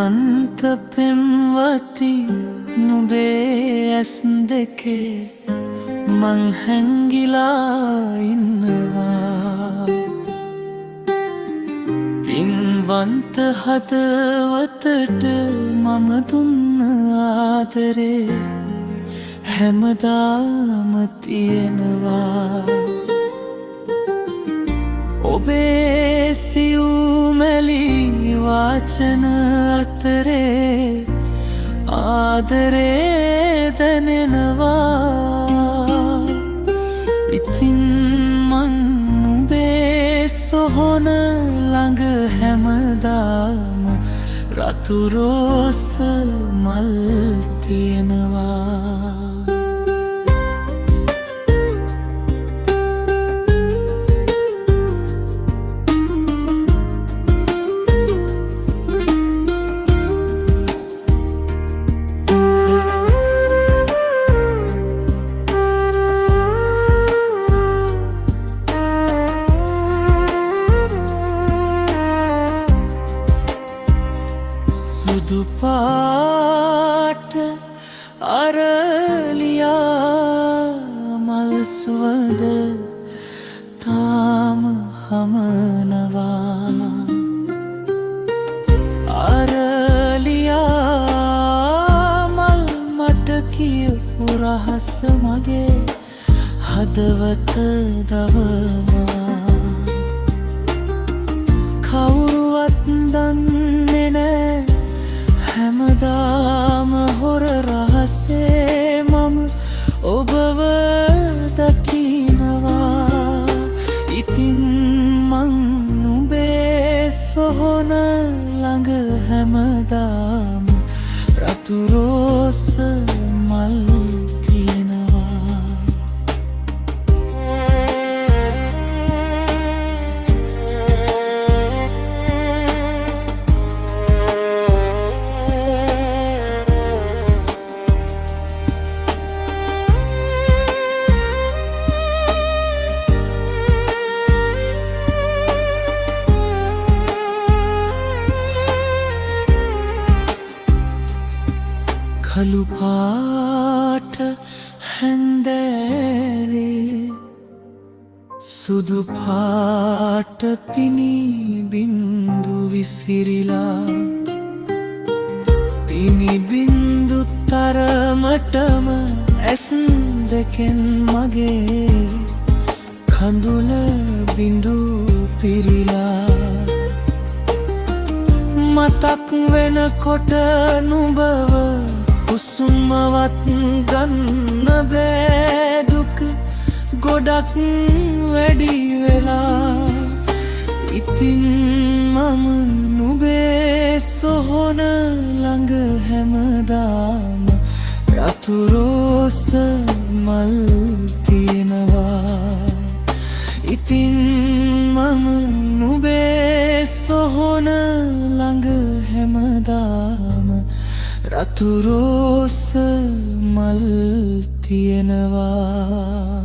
පින්වන්ත පෙම්වති නුඹේ ඇස් දෙකේ මං හැංගිලා ඉන්නවා. පින්වන්ත හදවතට මම දුන්න ආදරේ හැමදාම තියෙනවා. ඔබේ සියුමැලි වාචන අතරේ ආදරේ දැනෙනවා. ඉතින් මං නුඹේ සොහොන ළඟ හැමදාම රතු රෝස මල් තියෙනවා. සුදු පාට අරලියා මල් සුවඳ තාම හමනවා. අරලියා මල් මට කියපු රහස මගේ හදවත දවවා. කවුරුවත් දන්නේ නෑ හැමදාම හොර රහසේ මම ඔබව දකිනවා. ඉතින් මං නුඹේ සොහොන ළඟ හැමදාම රතු රෝස මල් තියෙනවා. කළු පාට හැන්දෑරේ සුදු පාට පිනි බින්දු විසිරිලා. පිනි බින්දු තරමටම ඇස් දෙකෙන් මගේ කඳුල බින්දු පිරිලා. මතක් වෙනකොට නුඹව හුස්මවත් ගන්න බෑ. දුක ගොඩක් වැඩි වෙලා. ඉතින් මම නුඹේ සොහොන ළඟ හැමදාම රතු රෝස මල් තියෙනවා. ඉතින් මම නුඹේ සොහොන ළඟ හැමදාම රතු රෝස මල් තියෙනවා.